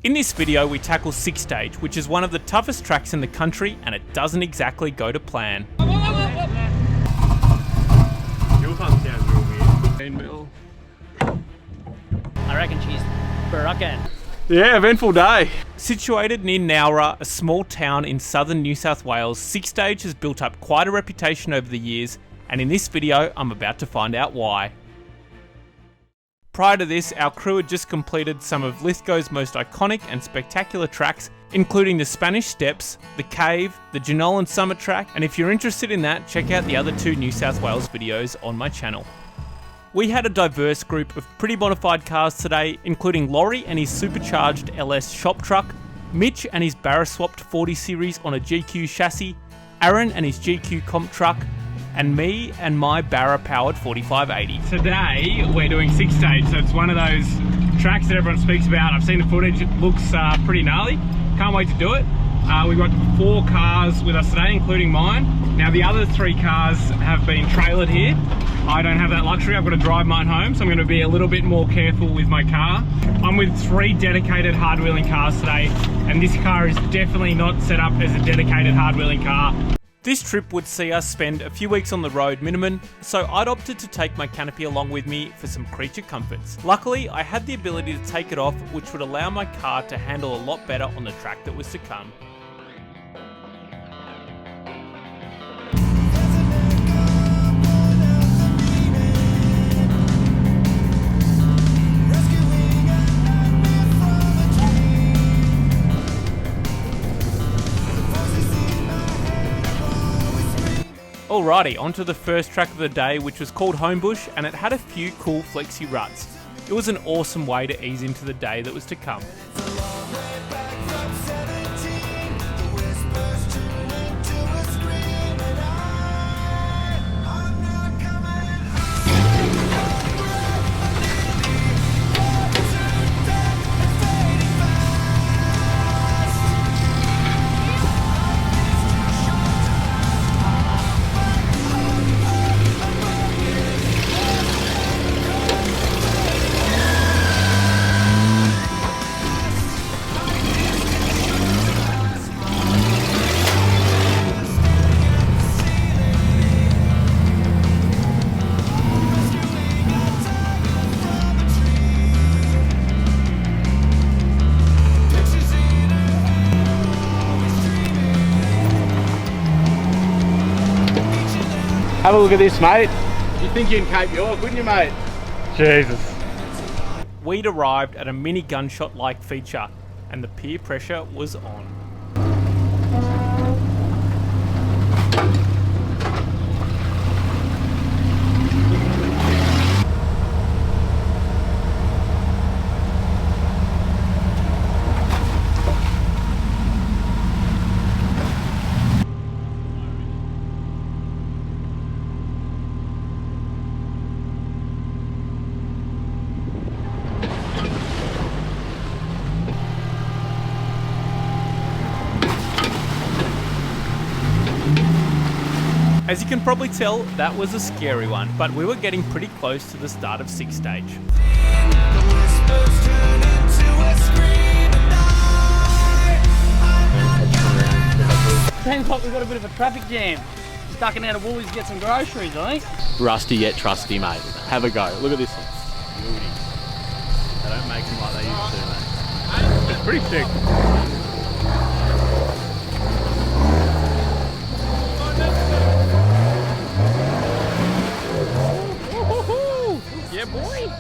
In this video we tackle 6 Stage, which is one of the toughest tracks in the country, and it doesn't exactly go to plan. Fuel pump sounds real weird. I reckon she's broken. Yeah, eventful day. Situated near Nowra, a small town in southern New South Wales, 6 Stage has built up quite a reputation over the years, and in this video I'm about to find out why. Prior to this, our crew had just completed some of Lithgow's most iconic and spectacular tracks, including the Spanish Steps, the Cave, the Jenolan Summit track, and if you're interested in that, check out the other 2 New South Wales videos on my channel. We had a diverse group of pretty bona fide cars today, including Laurie and his supercharged LS shop truck, Mitch and his Barra-swapped 40 Series on a GQ chassis, Aaron and his GQ comp truck, and me and my Barra-powered 4580. Today, we're doing 6 Stage, so it's one of those tracks that everyone speaks about. I've seen the footage, it looks pretty gnarly. Can't wait to do it. We've got 4 cars with us today, including mine. Now, the other 3 cars have been trailered here. I don't have that luxury, I've got to drive mine home, so I'm going to be a little bit more careful with my car. I'm with 3 dedicated hard-wheeling cars today, and this car is definitely not set up as a dedicated hard-wheeling car. This trip would see us spend a few weeks on the road minimum, so I'd opted to take my canopy along with me for some creature comforts. Luckily, I had the ability to take it off, which would allow my car to handle a lot better on the track that was to come. Alrighty, on to the first track of the day, which was called Homebush, and it had a few cool flexi ruts. It was an awesome way to ease into the day that was to come. Have a look at this, mate. You'd think you're in Cape York, wouldn't you, mate? Jesus. We'd arrived at a mini gunshot-like feature, and the peer pressure was on. As you can probably tell, that was a scary one, but we were getting pretty close to the start of 6 Stage. 10 o'clock, we've got a bit of a traffic jam. Stuck in out of Woolies to get some groceries, I think. Rusty yet trusty, mate. Have a go. Look at this one. Beauty. They don't make them like they used to, mate. It's pretty sick. Yeah, boy!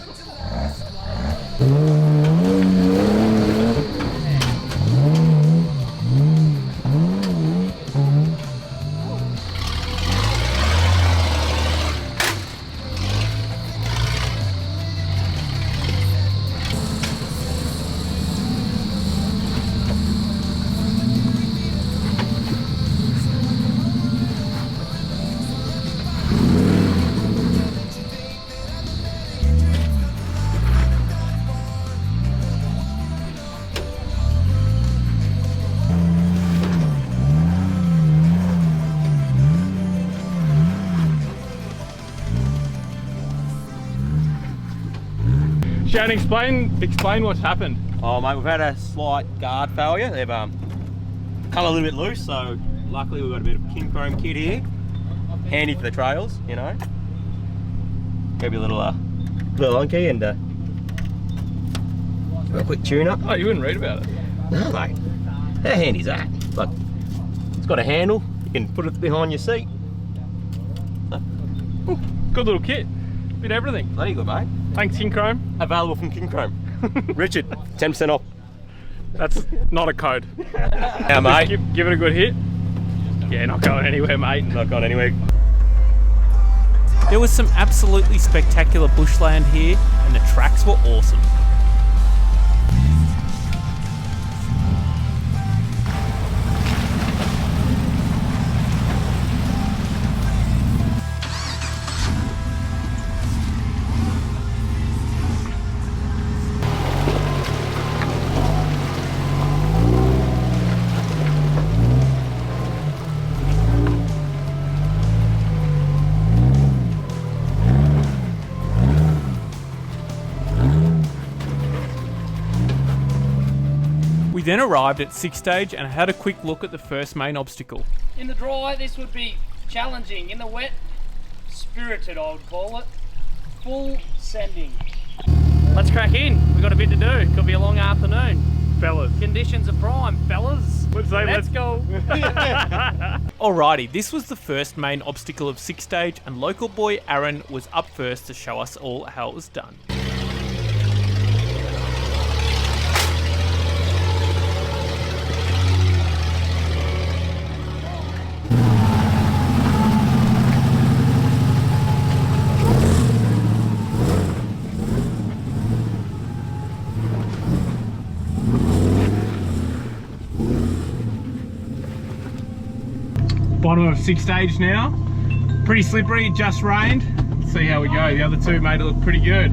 Shannon, explain what's happened. Oh mate, we've had a slight guard failure. They've come a little bit loose, so luckily we've got a bit of Kincrome kit here. Handy for the trails, you know. Grab your little on key and a quick tune up. Oh, you wouldn't read about it? No mate, how handy is that? Look, it's got a handle, you can put it behind your seat. Good little kit. Bit of everything. Bloody good mate. Thanks, Kincrome. Available from Kincrome. Richard, 10% off. That's not a code. Yeah mate. Give it a good hit. Yeah, not going anywhere, mate. Not gone anywhere. There was some absolutely spectacular bushland here, and the tracks were awesome. We then arrived at 6 stage and had a quick look at the first main obstacle. In the dry, this would be challenging. In the wet, spirited, I would call it. Full sending. Let's crack in. We've got a bit to do. Could be a long afternoon. Fellas. Conditions are prime, fellas. Let's go. Alrighty, this was the first main obstacle of 6 stage, and local boy Aaron was up first to show us all how it was done. Bottom of 6 stage now. Pretty slippery, it just rained. Let's see how we go. The other two made it look pretty good.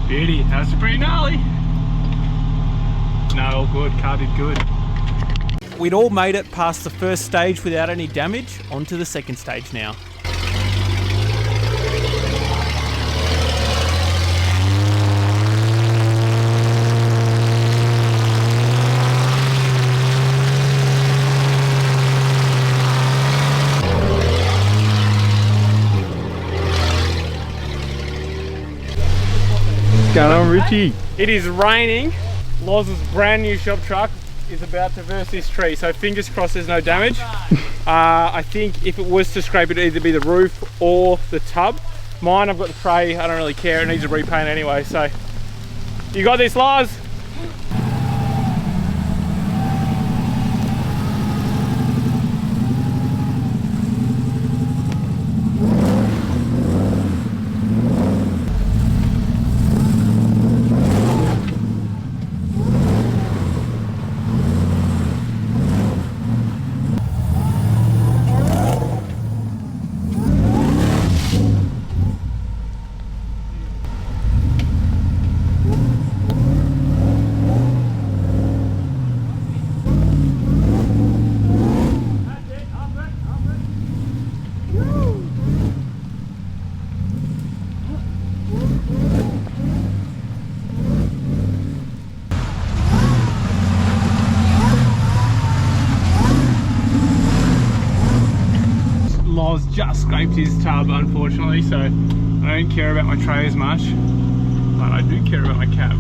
Beauty, that's pretty gnarly. No, all good, car did good. We'd all made it past the first stage without any damage, onto the second stage now. What's going on, Richie? It is raining. Loz's brand new shop truck is about to verse this tree, so fingers crossed there's no damage. I think if it was to scrape, it'd either be the roof or the tub. Mine, I've got the tray, I don't really care, it needs a repaint anyway, so. You got this, Loz? scraped his tub, unfortunately, so I don't care about my tray as much, but I do care about my cab.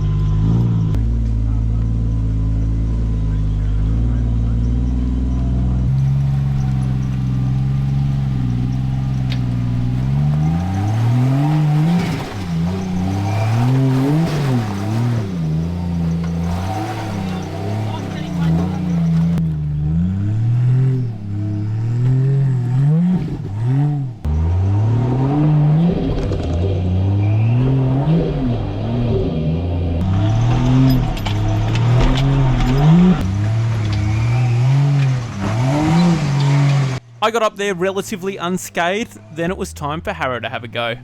I got up there relatively unscathed, then it was time for Harrow to have a go.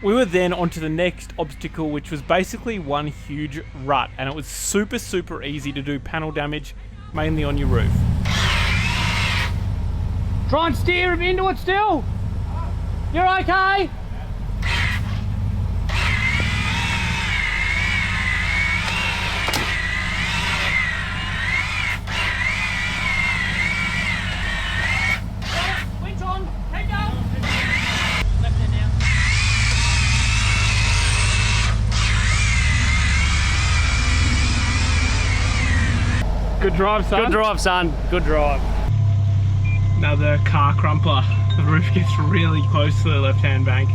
We were then onto the next obstacle, which was basically one huge rut, and it was super easy to do panel damage, mainly on your roof. Try and steer him into it still. You're okay? Winch on, keep going. Left it now. Good drive, son. Good drive, son. Good drive. Another car crumpler. The roof gets really close to the left-hand bank.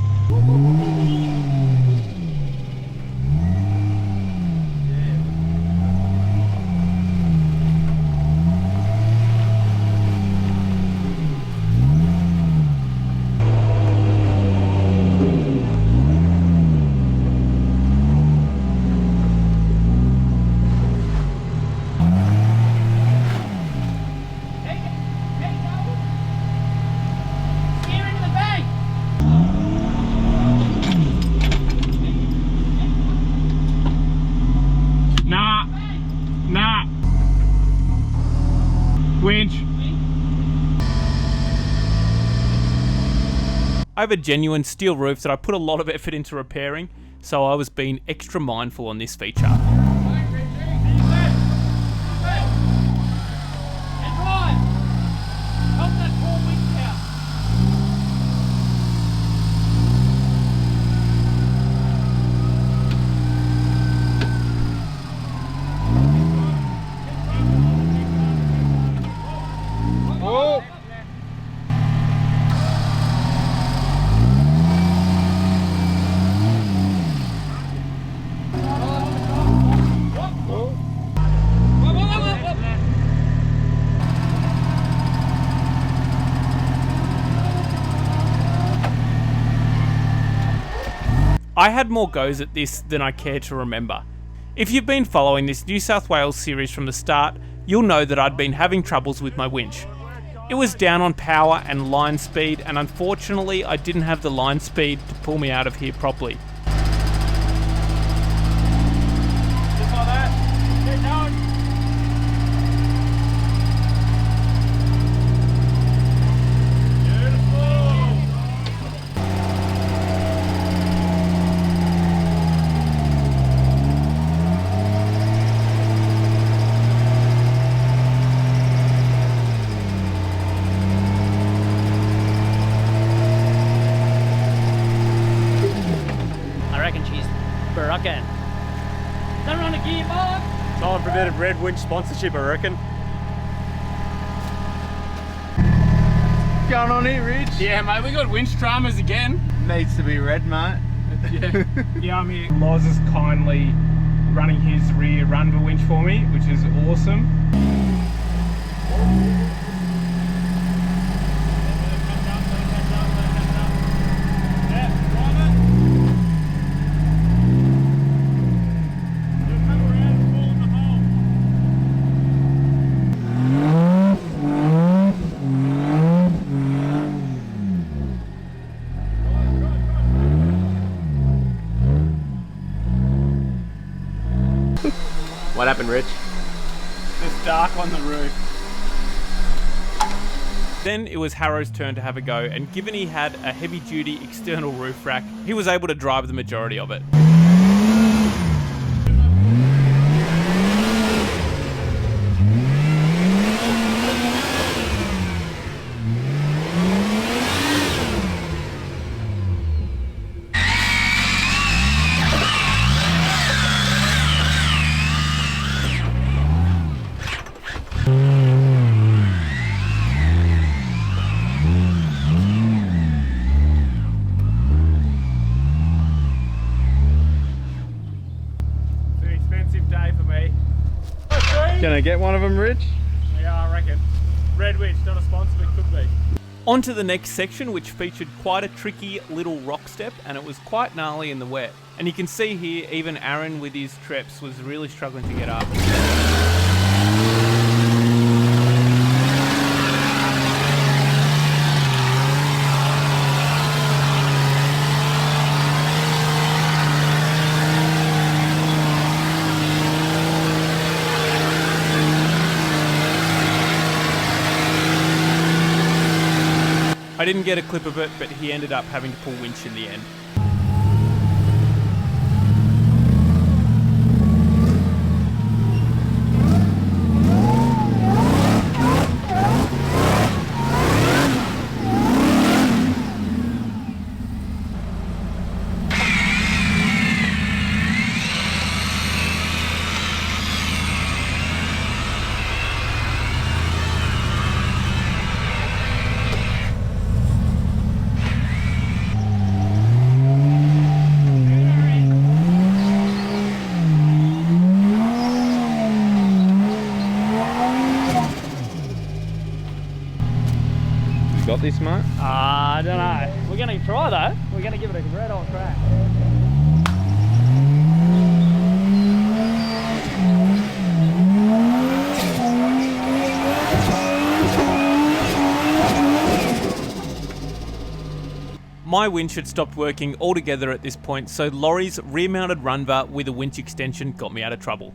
Winch. I have a genuine steel roof that I put a lot of effort into repairing, so I was being extra mindful on this feature. I had more goes at this than I care to remember. If you've been following this New South Wales series from the start, you'll know that I'd been having troubles with my winch. It was down on power and line speed, and unfortunately I didn't have the line speed to pull me out of here properly. Just like that. Keep going. Barracan. Don't run a gearbox. Time for a bit of Red Winch sponsorship, I reckon. Going on here, Rich? Yeah, mate, we got winch dramas again. Needs to be red, mate. Yeah, I'm here. Loz is kindly running his rear run winch for me, which is awesome. What happened, Rich? It's dark on the roof. Then it was Harrow's turn to have a go, and given he had a heavy-duty external roof rack, he was able to drive the majority of it. Can I get one of them, Rich? Yeah, I reckon. Red Witch, not a sponsor, but could be. On to the next section, which featured quite a tricky little rock step, and it was quite gnarly in the wet. And you can see here, even Aaron with his treps was really struggling to get up. I didn't get a clip of it, but he ended up having to pull winch in the end. Got this, mate? I don't know. We're going to try though. We're going to give it a red hot crack. My winch had stopped working altogether at this point, so Laurie's rear-mounted run bar with a winch extension got me out of trouble.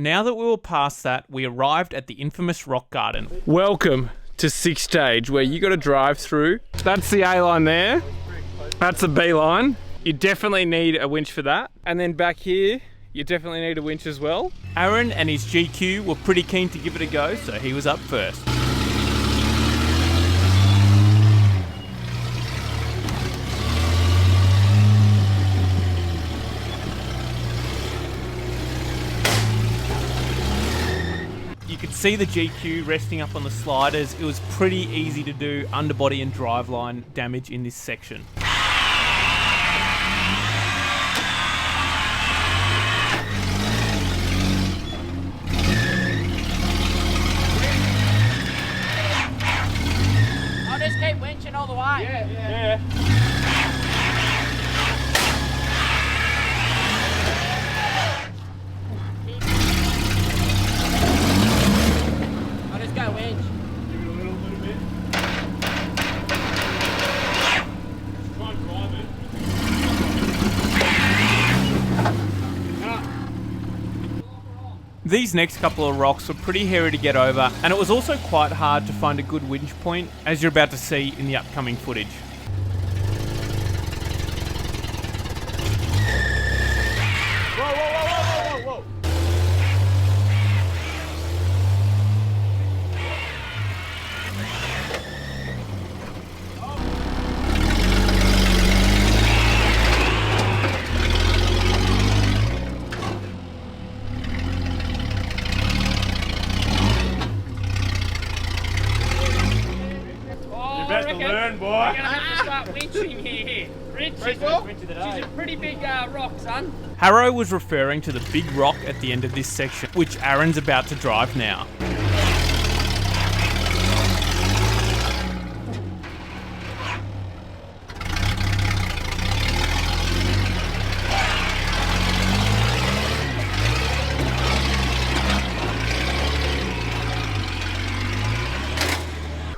Now that we were past that, we arrived at the infamous rock garden. Welcome to 6 stage, where you got to drive through. That's the A line there. That's the B line. You definitely need a winch for that. And then back here, you definitely need a winch as well. Aaron and his GQ were pretty keen to give it a go, so he was up first. You could see the GQ resting up on the sliders. It was pretty easy to do underbody and driveline damage in this section. I'll just keep winching all the way. Yeah. I'll just go winch. Give it a little bit. Try and drive it. These next couple of rocks were pretty hairy to get over, and it was also quite hard to find a good winch point, as you're about to see in the upcoming footage. Whoa. start winching here. Rich, she's a pretty big rock, son. Harrow was referring to the big rock at the end of this section, which Aaron's about to drive now.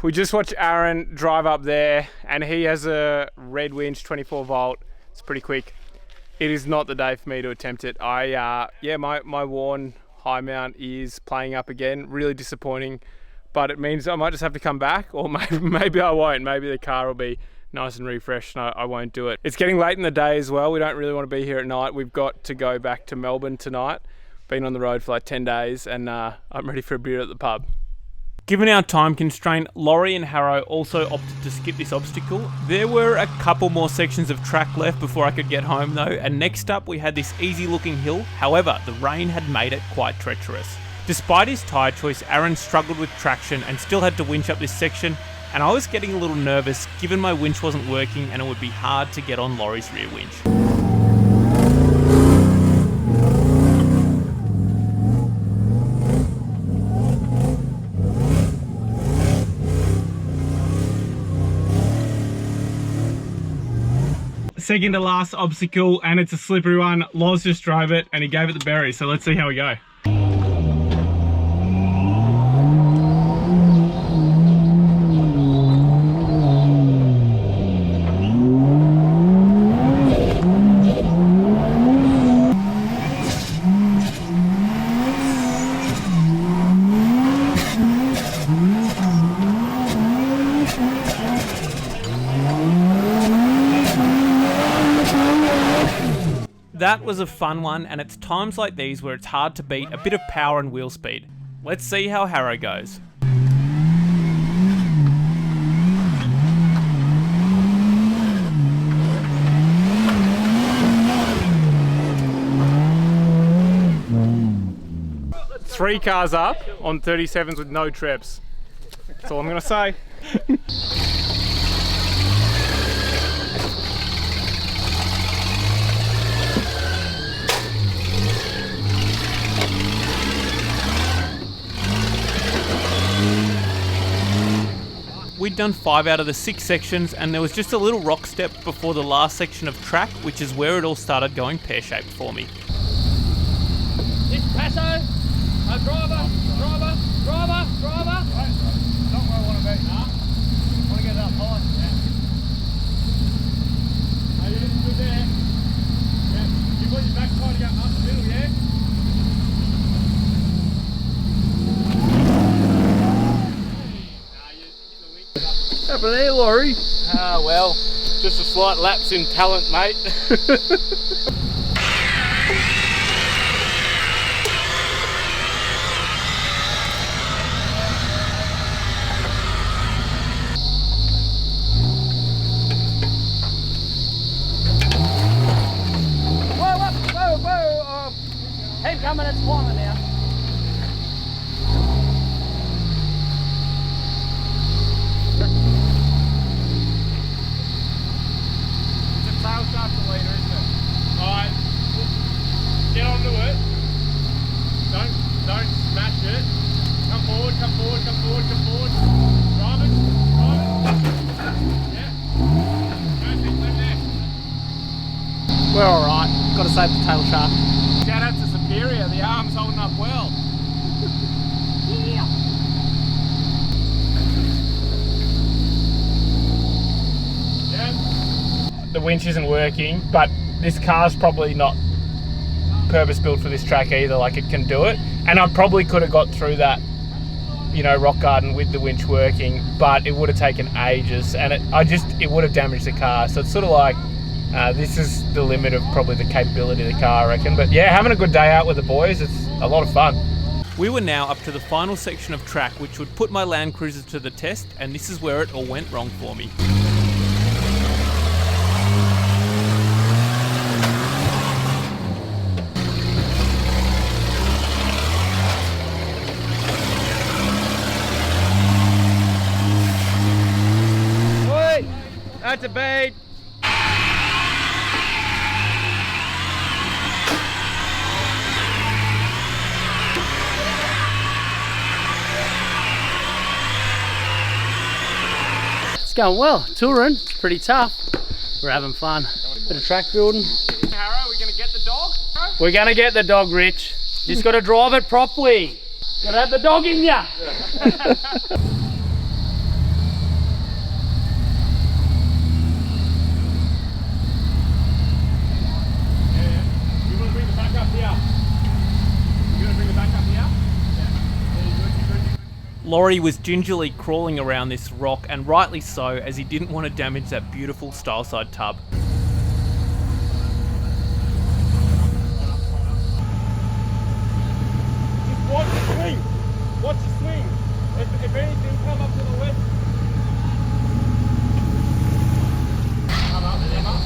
We just watched Aaron drive up there and he has a red winch 24 volt. It's pretty quick. It is not the day for me to attempt it. My Warn high mount is playing up again. Really disappointing, but it means I might just have to come back, or maybe I won't. Maybe the car will be nice and refreshed and I won't do it. It's getting late in the day as well. We don't really want to be here at night. We've got to go back to Melbourne tonight. Been on the road for like 10 days and I'm ready for a beer at the pub. Given our time constraint, Laurie and Harrow also opted to skip this obstacle. There were a couple more sections of track left before I could get home though, and next up we had this easy looking hill. However, the rain had made it quite treacherous. Despite his tyre choice, Aaron struggled with traction and still had to winch up this section, and I was getting a little nervous given my winch wasn't working and it would be hard to get on Laurie's rear winch. Second to last obstacle, and it's a slippery one. Loz just drove it and he gave it the berries, so let's see how we go. That was a fun one, and it's times like these where it's hard to beat a bit of power and wheel speed. Let's see how Harrow goes. Three cars up on 37s with no trips. That's all I'm gonna say. We'd done 5 out of the 6 sections, and there was just a little rock step before the last section of track, which is where it all started going pear-shaped for me. This Paso, driver. Right, not where I want to be. I want to get up high. Yeah. You're looking good there. Yeah. You've got your back trying to go up the middle, yeah? What's happening there, Laurie? Well, just a slight lapse in talent, mate. Whoa. Head coming, it's climbing now. Tail shaft the leader, isn't it? Alright, get onto it. Don't smash it. Come forward. Drive it. Yeah. Perfect, over there. We're alright. Got to save the tail shaft. Shout out to Superior, the arm's holding up well. Yeah. The winch isn't working, but this car's probably not purpose built for this track either. Like, it can do it, and I probably could have got through that, rock garden with the winch working, but it would have taken ages, and it would have damaged the car. So it's sort of like this is the limit of probably the capability of the car, I reckon. But yeah, having a good day out with the boys. It's a lot of fun. We were now up to the final section of track, which would put my Landcruiser to the test, and this is where it all went wrong for me. That's a beat. It's going well. Touring, it's pretty tough. We're having fun. Bit of track building. Harrow, we're gonna get the dog? We're gonna get the dog, Rich. Just gotta drive it properly. Gotta have the dog in ya. Laurie was gingerly crawling around this rock, and rightly so, as he didn't want to damage that beautiful styleside tub. Just watch the swing. Watch the swing. If anything, come up to the left. Come up, come up.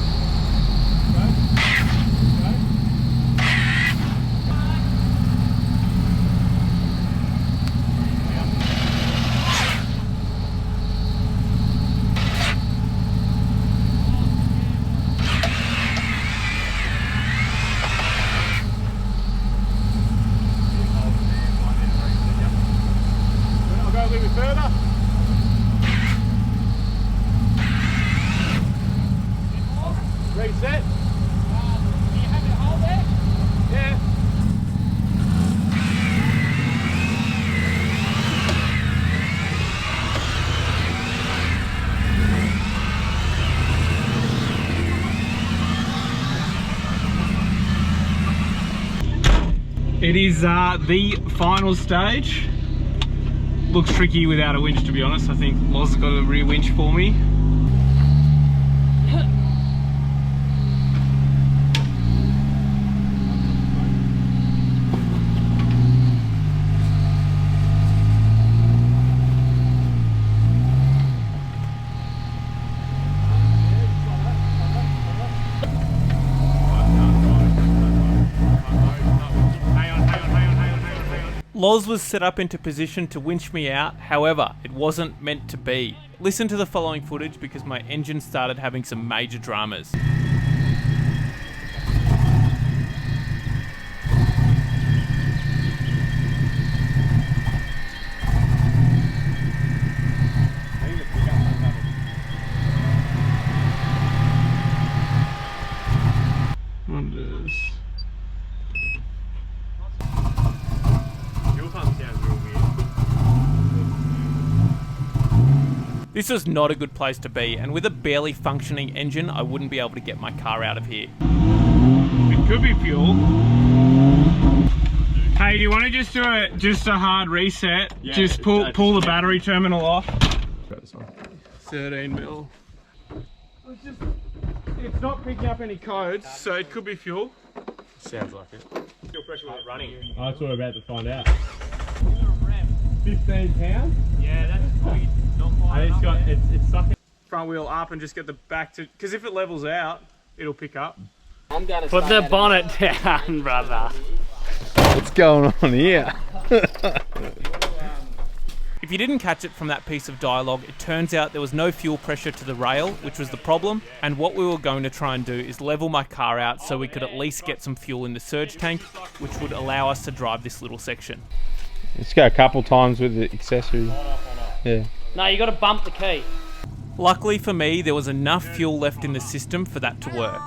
Further. Reset. Do you have it hold there? Yeah. It is the final stage. Looks tricky without a winch, to be honest. I think Loz's got a rear winch for me. Loz was set up into position to winch me out, however, it wasn't meant to be. Listen to the following footage because my engine started having some major dramas. This was not a good place to be, and with a barely functioning engine, I wouldn't be able to get my car out of here. It could be fuel. Hey, do you want to just do a hard reset? Yeah, just pull the battery terminal off. 13 mil. It's not picking up any codes, so it could be fuel. Sounds like it. Fuel pressure was running. That's what we're about to find out. 15 pounds? Yeah, that's probably not quite enough. It's sucking. Front wheel up and just get the back to, because if it levels out, it'll pick up. Put the bonnet down, brother. What's going on here? If you didn't catch it from that piece of dialogue, it turns out there was no fuel pressure to the rail, which was the problem, and what we were going to try and do is level my car out so we could at least get some fuel in the surge tank, which would allow us to drive this little section. Let's go a couple times with the accessory. Yeah. No, you got to bump the key. Luckily for me, there was enough fuel left in the system for that to work.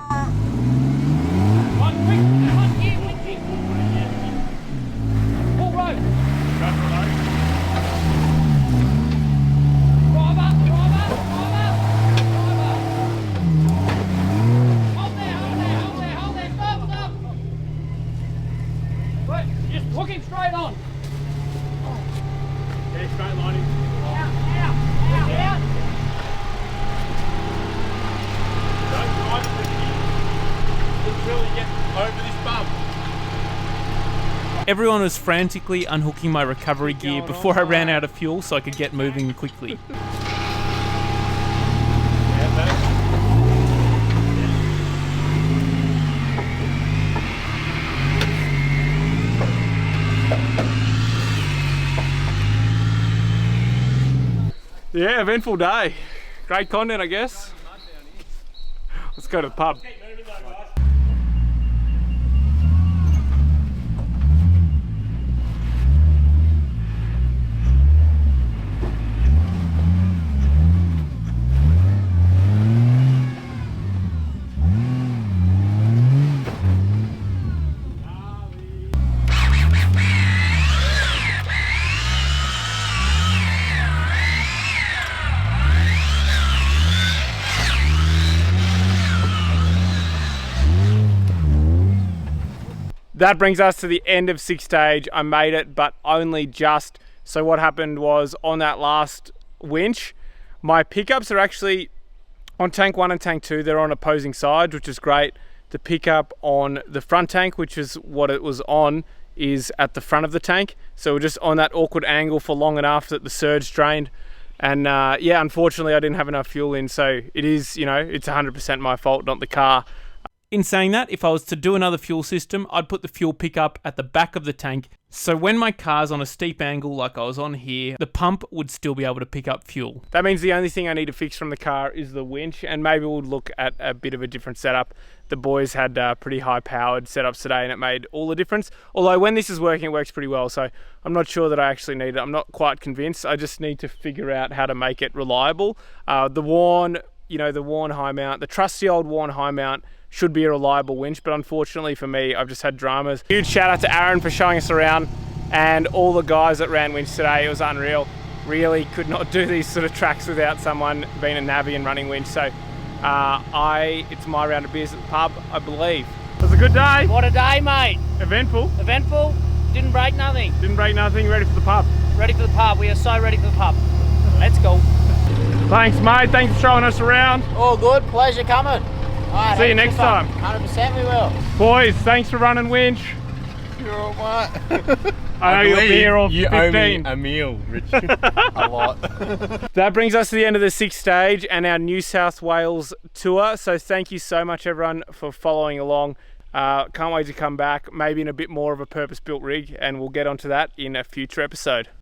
Just hook him straight on. Yeah, straight lining. Out. Don't drive it until you get over this bump. Everyone was frantically unhooking my recovery gear before I ran out of fuel so I could get moving quickly. Yeah, eventful day. Great content, I guess. Let's go to the pub. That brings us to the end of 6 stage. I made it, but only just. So what happened was on that last winch, my pickups are actually on tank 1 and tank 2, they're on opposing sides, which is great. The pickup on the front tank, which is what it was on, is at the front of the tank. So we're just on that awkward angle for long enough that the surge drained. And yeah, unfortunately I didn't have enough fuel in. So it is, you know, it's 100% my fault, not the car. In saying that, if I was to do another fuel system, I'd put the fuel pickup at the back of the tank, so when my car's on a steep angle like I was on here, the pump would still be able to pick up fuel. That means the only thing I need to fix from the car is the winch, and maybe we'll look at a bit of a different setup. The boys had pretty high powered setups today and it made all the difference. Although when this is working, it works pretty well, so I'm not sure that I actually need it. I'm not quite convinced. I just need to figure out how to make it reliable. The worn high mount, the trusty old worn high mount, should be a reliable winch, but unfortunately for me, I've just had dramas. Huge shout out to Aaron for showing us around, and all the guys that ran winch today. It was unreal. Really could not do these sort of tracks without someone being a navvy and running winch. So it's my round of beers at the pub, I believe. It was a good day. What a day, mate. Eventful. Eventful. Didn't break nothing. Didn't break nothing. Ready for the pub. Ready for the pub. We are so ready for the pub. Let's go. Thanks, mate. Thanks for showing us around. All good. Pleasure coming. Right, see you next time. 100% we will. Boys, thanks for running winch. You're all right. I know you'll be here all 15. You owe me a meal, Rich. A lot. That brings us to the end of the 6th stage and our New South Wales tour. So thank you so much everyone for following along. Can't wait to come back, maybe in a bit more of a purpose-built rig, and we'll get onto that in a future episode.